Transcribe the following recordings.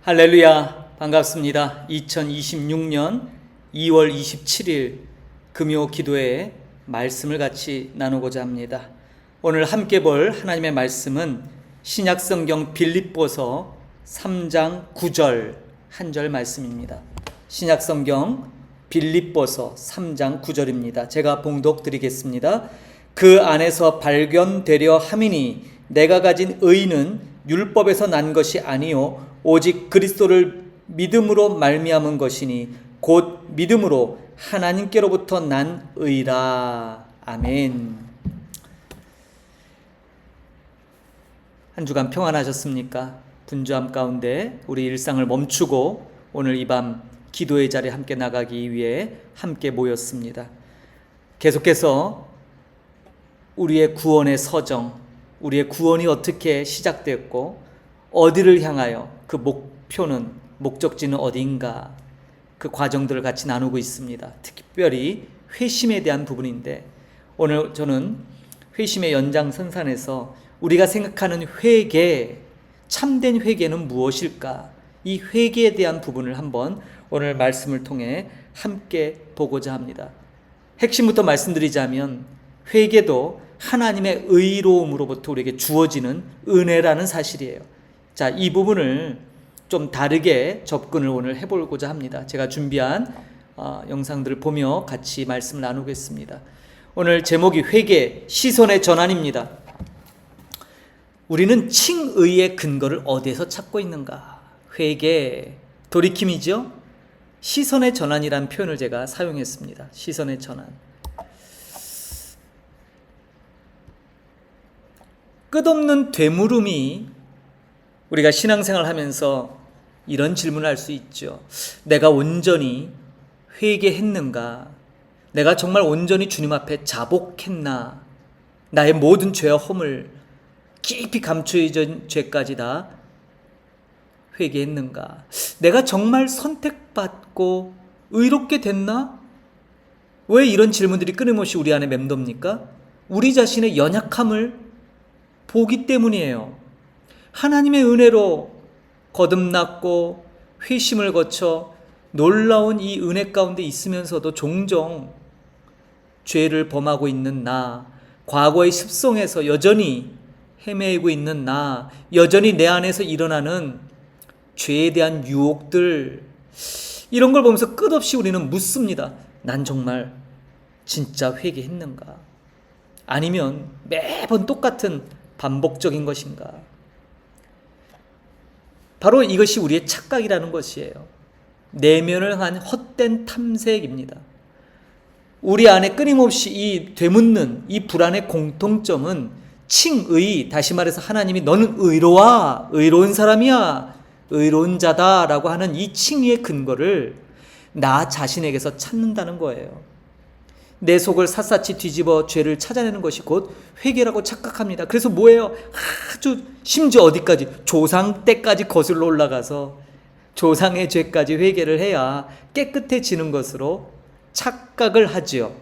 할렐루야, 반갑습니다. 2026년 2월 27일 금요 기도회 말씀을 같이 나누고자 합니다. 오늘 함께 볼 하나님의 말씀은 신약성경 빌립보서 3장 9절 한 절 말씀입니다. 신약성경 빌립보서 3장 9절입니다. 제가 봉독 드리겠습니다. 그 안에서 발견되려 함이니 내가 가진 의는 율법에서 난 것이 아니요 오직 그리스도를 믿음으로 말미암은 것이니 곧 믿음으로 하나님께로부터 난 의라. 아멘. 한 주간 평안하셨습니까? 분주함 가운데 우리 일상을 멈추고 오늘 이 밤 기도의 자리에 함께 나가기 위해 함께 모였습니다. 계속해서 우리의 구원의 서정, 우리의 구원이 어떻게 시작됐고 어디를 향하여 그 목표는, 목적지는 어딘가, 그 과정들을 같이 나누고 있습니다. 특별히 회심에 대한 부분인데 오늘 저는 회심의 연장선상에서 우리가 생각하는 회개, 참된 회개는 무엇일까? 이 회개에 대한 부분을 한번 오늘 말씀을 통해 함께 보고자 합니다. 핵심부터 말씀드리자면 회개도 하나님의 의로움으로부터 우리에게 주어지는 은혜라는 사실이에요. 자, 이 부분을 좀 다르게 접근을 오늘 해보고자 합니다. 제가 준비한 영상들을 보며 같이 말씀을 나누겠습니다. 오늘 제목이 회개, 시선의 전환입니다. 우리는 칭의의 근거를 어디에서 찾고 있는가? 회개, 돌이킴이죠? 시선의 전환이라는 표현을 제가 사용했습니다. 시선의 전환. 끝없는 되물음이 우리가 신앙생활 하면서 이런 질문을 할 수 있죠. 내가 온전히 회개했는가? 내가 정말 온전히 주님 앞에 자복했나? 나의 모든 죄와 허물, 깊이 감추어진 죄까지 다 회개했는가? 내가 정말 선택받고 의롭게 됐나? 왜 이런 질문들이 끊임없이 우리 안에 맴돕니까? 우리 자신의 연약함을 보기 때문이에요. 하나님의 은혜로 거듭났고 회심을 거쳐 놀라운 이 은혜 가운데 있으면서도 종종 죄를 범하고 있는 나, 과거의 습성에서 여전히 헤매고 있는 나, 여전히 내 안에서 일어나는 죄에 대한 유혹들, 이런 걸 보면서 끝없이 우리는 묻습니다. 난 정말 진짜 회개했는가? 아니면 매번 똑같은 반복적인 것인가? 바로 이것이 우리의 착각이라는 것이에요. 내면을 향한 헛된 탐색입니다. 우리 안에 끊임없이 이 되묻는 이 불안의 공통점은 칭의, 다시 말해서 하나님이 너는 의로와, 의로운 사람이야, 의로운 자다 라고 하는 이 칭의의 근거를 나 자신에게서 찾는다는 거예요. 내 속을 샅샅이 뒤집어 죄를 찾아내는 것이 곧 회개라고 착각합니다. 그래서 뭐예요? 아주 심지어 어디까지? 조상 때까지 거슬러 올라가서 조상의 죄까지 회개를 해야 깨끗해지는 것으로 착각을 하지요.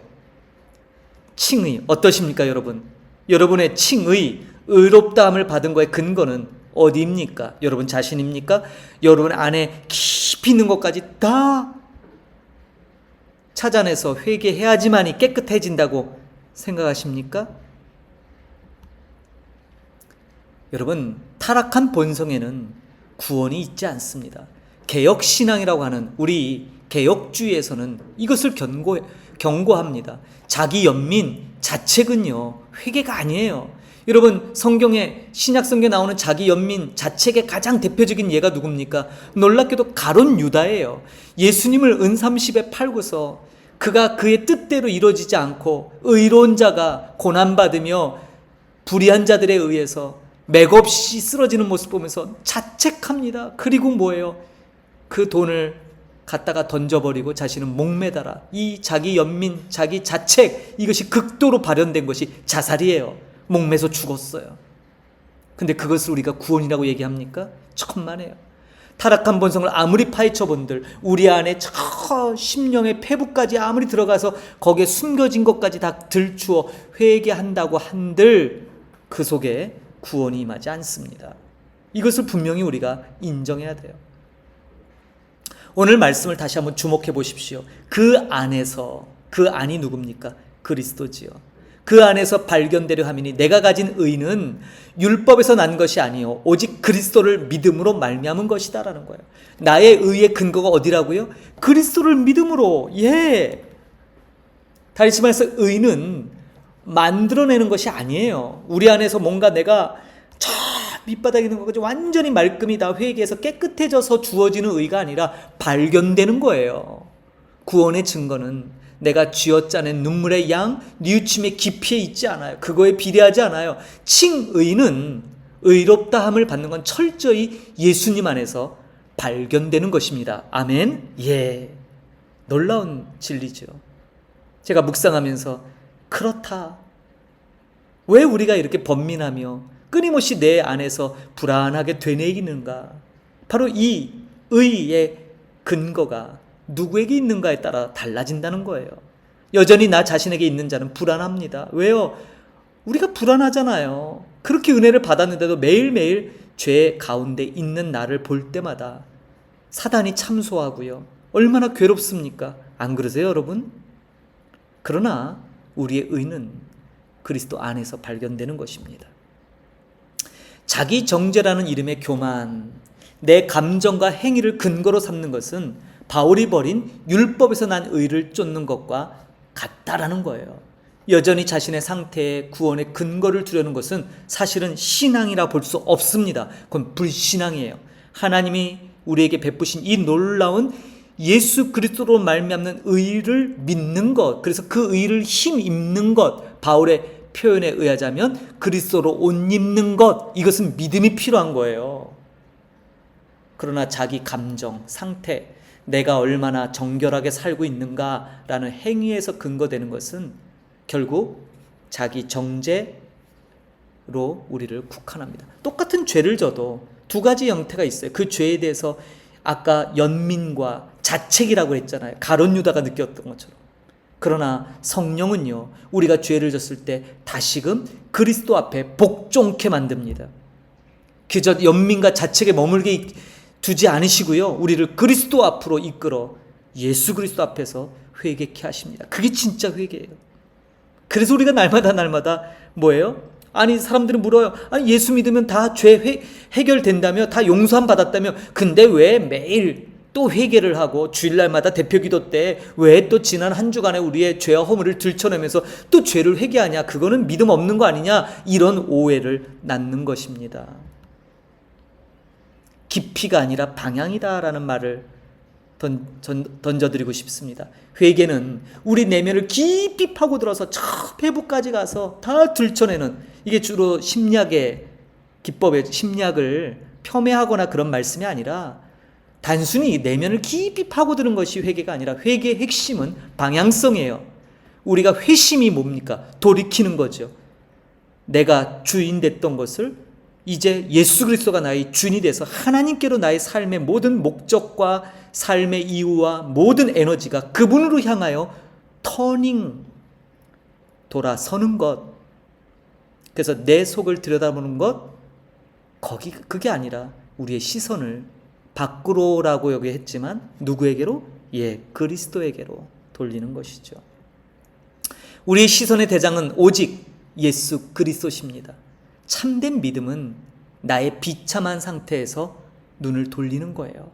칭의 어떠십니까 여러분? 여러분의 칭의, 의롭다함을 받은 거의 근거는 어디입니까? 여러분 자신입니까? 여러분 안에 깊이 있는 것까지 다 찾아내서 회개해야지만이 깨끗해진다고 생각하십니까? 여러분, 타락한 본성에는 구원이 있지 않습니다. 개혁신앙이라고 하는 우리 개혁주의에서는 이것을 경고합니다. 자기 연민, 자책은요, 회개가 아니에요. 여러분, 성경에, 신약성경에 나오는 자기 연민, 자책의 가장 대표적인 예가 누굽니까? 놀랍게도 가룟 유다예요. 예수님을 은삼십에 팔고서 그가 그의 뜻대로 이루어지지 않고 의로운 자가 고난받으며 불의한 자들에 의해서 맥없이 쓰러지는 모습 보면서 자책합니다. 그리고 뭐예요? 그 돈을 갖다가 던져버리고 자신은 목매달아. 이 자기 연민, 자기 자책, 이것이 극도로 발현된 것이 자살이에요. 목매서 죽었어요. 근데 그것을 우리가 구원이라고 얘기합니까? 천만에요. 타락한 본성을 아무리 파헤쳐본들, 우리 안에 저 심령의 폐부까지 아무리 들어가서 거기에 숨겨진 것까지 다 들추어 회개한다고 한들 그 속에 구원이 임하지 않습니다. 이것을 분명히 우리가 인정해야 돼요. 오늘 말씀을 다시 한번 주목해 보십시오. 그 안에서, 그 안이 누굽니까? 그리스도지요. 그 안에서 발견되려 함이니 내가 가진 의는 율법에서 난 것이 아니요 오직 그리스도를 믿음으로 말미암은 것이다라는 거예요. 나의 의의 근거가 어디라고요? 그리스도를 믿음으로. 다시 말해서 의는 만들어내는 것이 아니에요. 우리 안에서 뭔가 내가 저 밑바닥에 있는 것까지 완전히 말끔히 다 회개해서 깨끗해져서 주어지는 의가 아니라 발견되는 거예요. 구원의 증거는 내가 쥐어짜낸 눈물의 양, 뉘우침의 깊이에 있지 않아요. 그거에 비례하지 않아요. 칭의는 의롭다 함을 받는 건 철저히 예수님 안에서 발견되는 것입니다. 아멘. 놀라운 진리죠. 제가 묵상하면서 그렇다. 왜 우리가 이렇게 번민하며 끊임없이 내 안에서 불안하게 되뇌이는가? 바로 이 의의 근거가 누구에게 있는가에 따라 달라진다는 거예요. 여전히 나 자신에게 있는 자는 불안합니다. 왜요? 우리가 불안하잖아요. 그렇게 은혜를 받았는데도 매일매일 죄 가운데 있는 나를 볼 때마다 사단이 참소하고요. 얼마나 괴롭습니까? 안 그러세요, 여러분? 그러나 우리의 의는 그리스도 안에서 발견되는 것입니다. 자기 정죄라는 이름의 교만, 내 감정과 행위를 근거로 삼는 것은 바울이 버린 율법에서 난 의를 쫓는 것과 같다라는 거예요. 여전히 자신의 상태에 구원의 근거를 두려는 것은 사실은 신앙이라 볼 수 없습니다. 그건 불신앙이에요. 하나님이 우리에게 베푸신 이 놀라운 예수 그리스도로 말미암는 의를 믿는 것, 그래서 그 의를 힘입는 것, 바울의 표현에 의하자면 그리스도로 옷 입는 것, 이것은 믿음이 필요한 거예요. 그러나 자기 감정, 상태, 내가 얼마나 정결하게 살고 있는가라는 행위에서 근거되는 것은 결국 자기 정죄로 우리를 국한합니다. 똑같은 죄를 져도 두 가지 형태가 있어요. 그 죄에 대해서 아까 연민과 자책이라고 했잖아요. 가룟 유다가 느꼈던 것처럼. 그러나 성령은요, 우리가 죄를 졌을 때 다시금 그리스도 앞에 복종케 만듭니다. 그저 연민과 자책에 머물게 두지 않으시고요, 우리를 그리스도 앞으로 이끌어 예수 그리스도 앞에서 회개케 하십니다. 그게 진짜 회개예요. 그래서 우리가 날마다 뭐예요? 아니, 사람들은 물어요. 아니, 예수 믿으면 다 죄 해결된다며, 다 용서함 받았다며, 근데 왜 매일 또 회개를 하고 주일날마다 대표기도 때 왜 또 지난 한 주간에 우리의 죄와 허물을 들춰내면서 또 죄를 회개하냐? 그거는 믿음 없는 거 아니냐? 이런 오해를 낳는 것입니다. 깊이가 아니라 방향이다라는 말을 던져드리고 싶습니다. 회개는 우리 내면을 깊이 파고들어서 저 폐부까지 가서 다 들춰내는, 이게 주로 심리학의 기법의 심리학을 폄훼하거나 그런 말씀이 아니라 단순히 내면을 깊이 파고드는 것이 회개가 아니라 회개의 핵심은 방향성이에요. 우리가 회심이 뭡니까? 돌이키는 거죠. 내가 주인 됐던 것을 이제 예수 그리스도가 나의 주인이 돼서 하나님께로 나의 삶의 모든 목적과 삶의 이유와 모든 에너지가 그분으로 향하여 터닝, 돌아서는 것. 그래서 내 속을 들여다보는 것, 그게 아니라 우리의 시선을 밖으로라고 여기 했지만 누구에게로? 그리스도에게로 돌리는 것이죠. 우리의 시선의 대장은 오직 예수 그리스도십니다. 참된 믿음은 나의 비참한 상태에서 눈을 돌리는 거예요.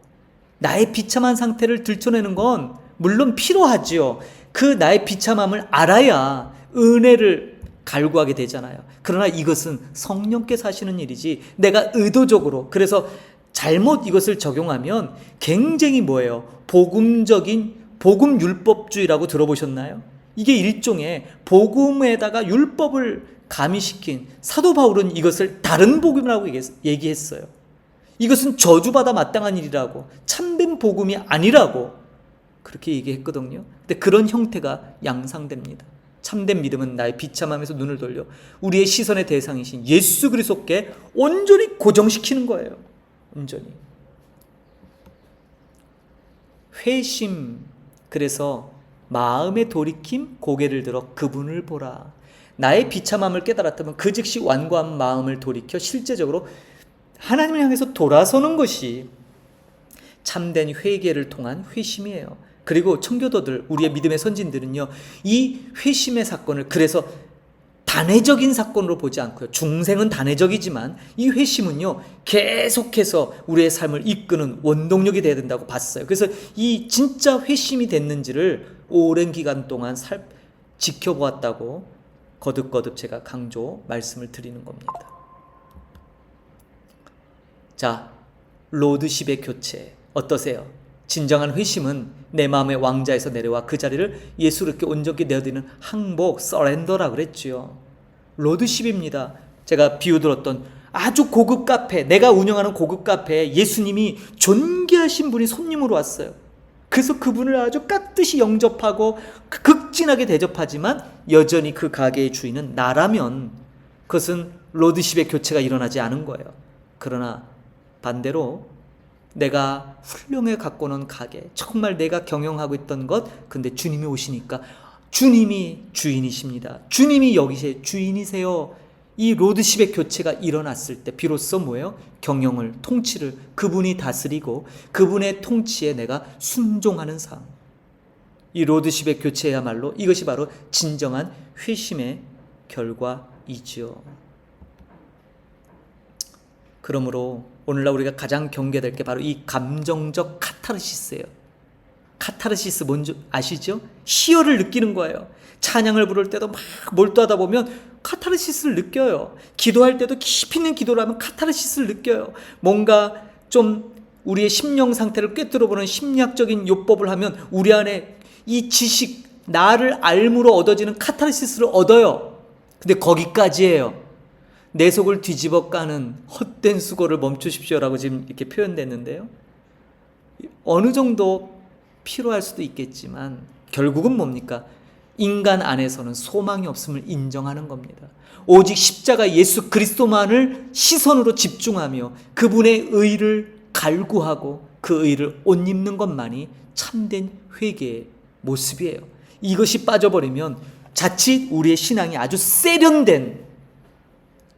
나의 비참한 상태를 들춰내는 건 물론 필요하지요. 그 나의 비참함을 알아야 은혜를 갈구하게 되잖아요. 그러나 이것은 성령께서 하시는 일이지 내가 의도적으로, 그래서 잘못 이것을 적용하면 굉장히 뭐예요? 복음적인 복음율법주의라고 들어보셨나요? 이게 일종의 복음에다가 율법을 가미시킨, 사도 바울은 이것을 다른 복음이라고 얘기했어요. 이것은 저주받아 마땅한 일이라고, 참된 복음이 아니라고 그렇게 얘기했거든요. 근데 그런 형태가 양상됩니다. 참된 믿음은 나의 비참함에서 눈을 돌려 우리의 시선의 대상이신 예수 그리스도께 온전히 고정시키는 거예요. 온전히. 회심, 그래서 마음의 돌이킴, 고개를 들어 그분을 보라. 나의 비참함을 깨달았다면 그 즉시 완고한 마음을 돌이켜 실제적으로 하나님을 향해서 돌아서는 것이 참된 회개를 통한 회심이에요. 그리고 청교도들, 우리의 믿음의 선진들은요, 이 회심의 사건을 그래서 단회적인 사건으로 보지 않고요. 중생은 단회적이지만 이 회심은요, 계속해서 우리의 삶을 이끄는 원동력이 되어야 된다고 봤어요. 그래서 이 진짜 회심이 됐는지를 오랜 기간 동안 지켜보았다고 거듭거듭 제가 강조 말씀을 드리는 겁니다. 자, 로드십의 교체 어떠세요? 진정한 회심은 내 마음의 왕자에서 내려와 그 자리를 예수께 온전히 내어드리는 항복, 서렌더라 그랬지요. 로드십입니다. 제가 비유 들었던 아주 고급 카페, 내가 운영하는 고급 카페에 예수님이 존귀하신 분이 손님으로 왔어요. 그래서 그분을 아주 깍듯이 영접하고 극진하게 대접하지만 여전히 그 가게의 주인은 나라면 그것은 로드십의 교체가 일어나지 않은 거예요. 그러나 반대로 내가 훌륭해 갖고 오는 가게, 정말 내가 경영하고 있던 것, 근데 주님이 오시니까 주님이 주인이십니다. 주님이 여기서 주인이세요. 이 로드십의 교체가 일어났을 때 비로소 뭐예요? 경영을, 통치를 그분이 다스리고 그분의 통치에 내가 순종하는 삶. 이 로드십의 교체야말로 이것이 바로 진정한 회심의 결과이지요. 그러므로 오늘날 우리가 가장 경계될 게 바로 이 감정적 카타르시스예요. 카타르시스 뭔지 아시죠? 희열을 느끼는 거예요. 찬양을 부를 때도 막 몰두하다 보면 카타르시스를 느껴요. 기도할 때도 깊이 있는 기도를 하면 카타르시스를 느껴요. 뭔가 좀 우리의 심령 상태를 꿰뚫어보는 심리학적인 요법을 하면 우리 안에 이 지식, 나를 알므로 얻어지는 카타르시스를 얻어요. 근데 거기까지예요. 내 속을 뒤집어 까는 헛된 수고를 멈추십시오라고 지금 이렇게 표현됐는데요. 어느 정도 필요할 수도 있겠지만 결국은 뭡니까? 인간 안에서는 소망이 없음을 인정하는 겁니다. 오직 십자가 예수 그리스도만을 시선으로 집중하며 그분의 의를 갈구하고 그 의를 옷 입는 것만이 참된 회개의 모습이에요. 이것이 빠져버리면 자칫 우리의 신앙이 아주 세련된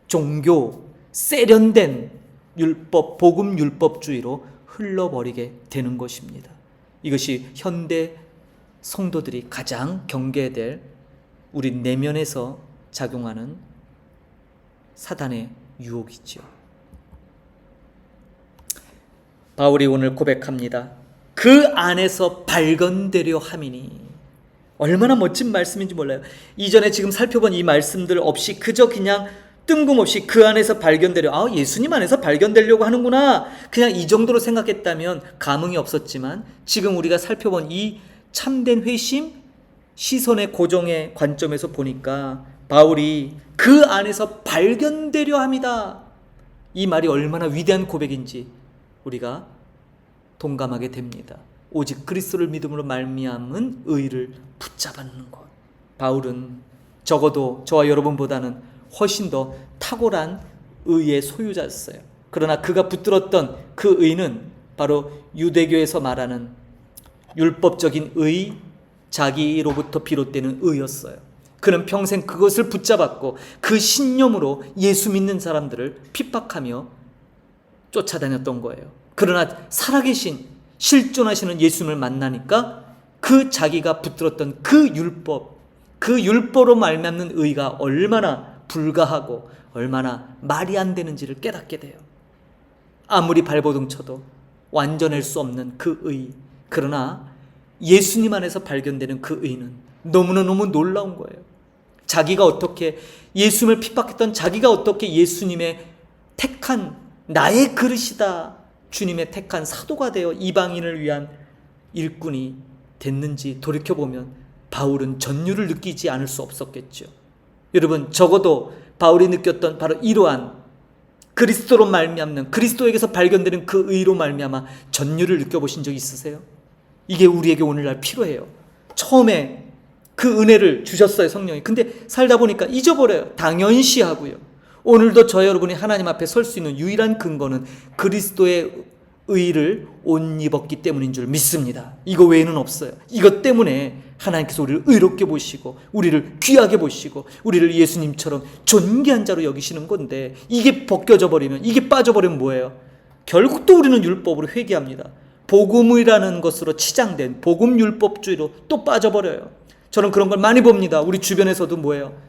종교, 세련된 율법, 복음 율법주의로 흘러버리게 되는 것입니다. 이것이 현대 성도들이 가장 경계될 우리 내면에서 작용하는 사단의 유혹이죠. 바울이 오늘 고백합니다. 그 안에서 발견되려 함이니. 얼마나 멋진 말씀인지 몰라요. 이전에 지금 살펴본 이 말씀들 없이 그저 그냥 뜬금없이 그 안에서 발견되려, 예수님 안에서 발견되려고 하는구나, 그냥 이 정도로 생각했다면 감흥이 없었지만 지금 우리가 살펴본 이 참된 회심, 시선의 고정의 관점에서 보니까 바울이 그 안에서 발견되려 합니다. 이 말이 얼마나 위대한 고백인지 우리가 동감하게 됩니다. 오직 그리스도를 믿음으로 말미암은 의를 붙잡는 것. 바울은 적어도 저와 여러분보다는 훨씬 더 탁월한 의의 소유자였어요. 그러나 그가 붙들었던 그 의는 바로 유대교에서 말하는 율법적인 의, 자기로부터 비롯되는 의였어요. 그는 평생 그것을 붙잡았고 그 신념으로 예수 믿는 사람들을 핍박하며 쫓아다녔던 거예요. 그러나 살아계신 실존하시는 예수님을 만나니까 그 자기가 붙들었던 그 율법으로 말미암는 의가 얼마나 불가하고 얼마나 말이 안 되는지를 깨닫게 돼요. 아무리 발버둥 쳐도 완전할 수 없는 그 의, 그러나 예수님 안에서 발견되는 그 의는 너무너무 놀라운 거예요. 자기가 어떻게 예수님을 핍박했던 자기가 어떻게 예수님의 택한 나의 그릇이다, 주님의 택한 사도가 되어 이방인을 위한 일꾼이 됐는지 돌이켜보면 바울은 전율을 느끼지 않을 수 없었겠죠. 여러분, 적어도 바울이 느꼈던 바로 이러한 그리스도로 말미암는, 그리스도에게서 발견되는 그 의로 말미암아 전율을 느껴보신 적 있으세요? 이게 우리에게 오늘날 필요해요. 처음에 그 은혜를 주셨어요, 성령이. 근데 살다 보니까 잊어버려요. 당연시하고요. 오늘도 저 여러분이 하나님 앞에 설 수 있는 유일한 근거는 그리스도의 의를 옷 입었기 때문인 줄 믿습니다. 이거 외에는 없어요. 이것 때문에 하나님께서 우리를 의롭게 보시고 우리를 귀하게 보시고 우리를 예수님처럼 존귀한 자로 여기시는 건데, 이게 벗겨져 버리면, 이게 빠져버리면 뭐예요? 결국 또 우리는 율법으로 회개합니다. 복음이라는 것으로 치장된 복음 율법주의로 또 빠져버려요. 저는 그런 걸 많이 봅니다. 우리 주변에서도 뭐예요?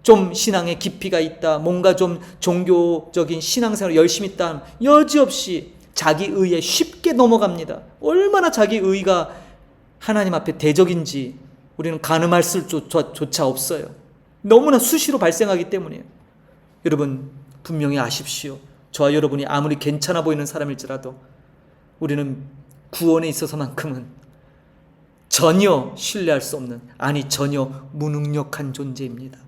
좀 신앙에 깊이가 있다, 뭔가 좀 종교적인 신앙생활을 열심히 했다, 여지없이 자기 의에 쉽게 넘어갑니다. 얼마나 자기 의가 하나님 앞에 대적인지 우리는 가늠할 수조차 없어요. 너무나 수시로 발생하기 때문이에요. 여러분 분명히 아십시오. 저와 여러분이 아무리 괜찮아 보이는 사람일지라도 우리는 구원에 있어서만큼은 전혀 신뢰할 수 없는, 아니 전혀 무능력한 존재입니다.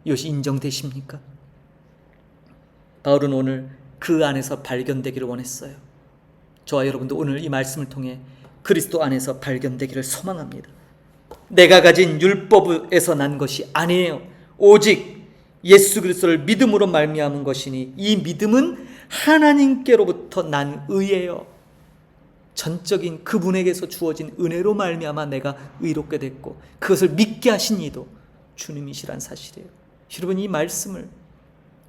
이것이 인정되십니까? 바울은 오늘 그 안에서 발견되기를 원했어요. 저와 여러분도 오늘 이 말씀을 통해 그리스도 안에서 발견되기를 소망합니다. 내가 가진 율법에서 난 것이 아니에요. 오직 예수 그리스도를 믿음으로 말미암은 것이니 이 믿음은 하나님께로부터 난 의예요. 전적인 그분에게서 주어진 은혜로 말미암아 내가 의롭게 됐고 그것을 믿게 하신 이도 주님이시란 사실이에요. 여러분 이 말씀을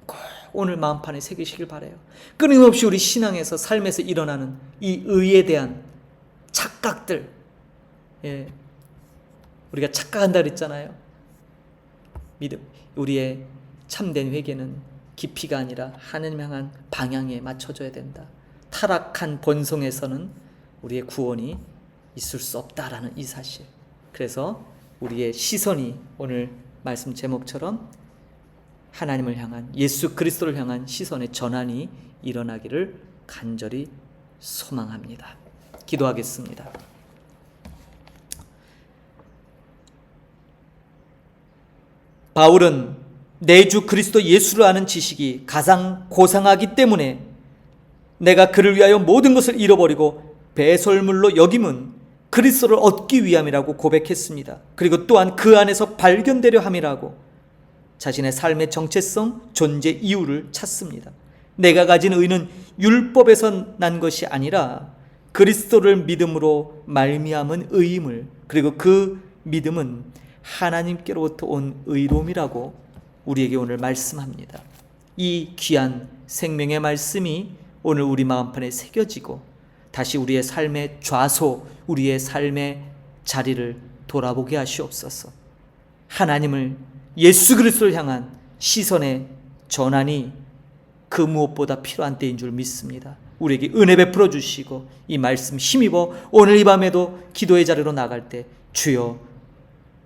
꼭 오늘 마음판에 새기시길 바라요. 끊임없이 우리 신앙에서 삶에서 일어나는 이 의에 대한 착각들, 우리가 착각한다 그랬잖아요. 믿음, 우리의 참된 회개는 깊이가 아니라 하나님 향한 방향에 맞춰져야 된다. 타락한 본성에서는 우리의 구원이 있을 수 없다라는 이 사실. 그래서 우리의 시선이 오늘 말씀 제목처럼 하나님을 향한, 예수 그리스도를 향한 시선의 전환이 일어나기를 간절히 소망합니다. 기도하겠습니다. 바울은 내 주 그리스도 예수를 아는 지식이 가장 고상하기 때문에 내가 그를 위하여 모든 것을 잃어버리고 배설물로 여김은 그리스도를 얻기 위함이라고 고백했습니다. 그리고 또한 그 안에서 발견되려 함이라고 자신의 삶의 정체성, 존재 이유를 찾습니다. 내가 가진 의는 율법에서 난 것이 아니라 그리스도를 믿음으로 말미암은 의임을, 그리고 그 믿음은 하나님께로부터 온 의로움이라고 우리에게 오늘 말씀합니다. 이 귀한 생명의 말씀이 오늘 우리 마음판에 새겨지고 다시 우리의 삶의 좌소, 우리의 삶의 자리를 돌아보게 하시옵소서. 하나님을, 예수 그리스도를 향한 시선의 전환이 그 무엇보다 필요한 때인 줄 믿습니다. 우리에게 은혜 베풀어 주시고 이 말씀 힘입어 오늘 이 밤에도 기도의 자리로 나갈 때 주여,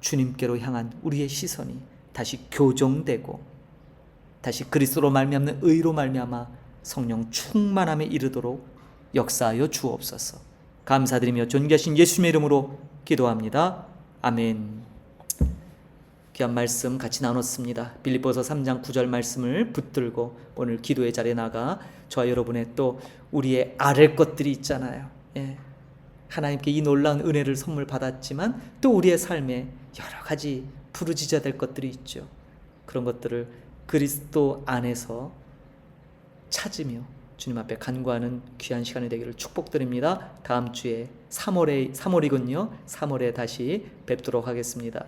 주님께로 향한 우리의 시선이 다시 교정되고 다시 그리스도로 말미암는 의로 말미암아 성령 충만함에 이르도록 역사하여 주옵소서. 감사드리며 존귀하신 예수님의 이름으로 기도합니다. 아멘. 귀한 말씀 같이 나눴습니다. 빌립보서 3장 9절 말씀을 붙들고 오늘 기도의 자리에 나가 저와 여러분의 또 우리의 아랠 것들이 있잖아요. 하나님께 이 놀라운 은혜를 선물 받았지만 또 우리의 삶에 여러 가지 부르짖어야 될 것들이 있죠. 그런 것들을 그리스도 안에서 찾으며 주님 앞에 간구하는 귀한 시간이 되기를 축복드립니다. 다음 주에 3월이군요. 3월에 다시 뵙도록 하겠습니다.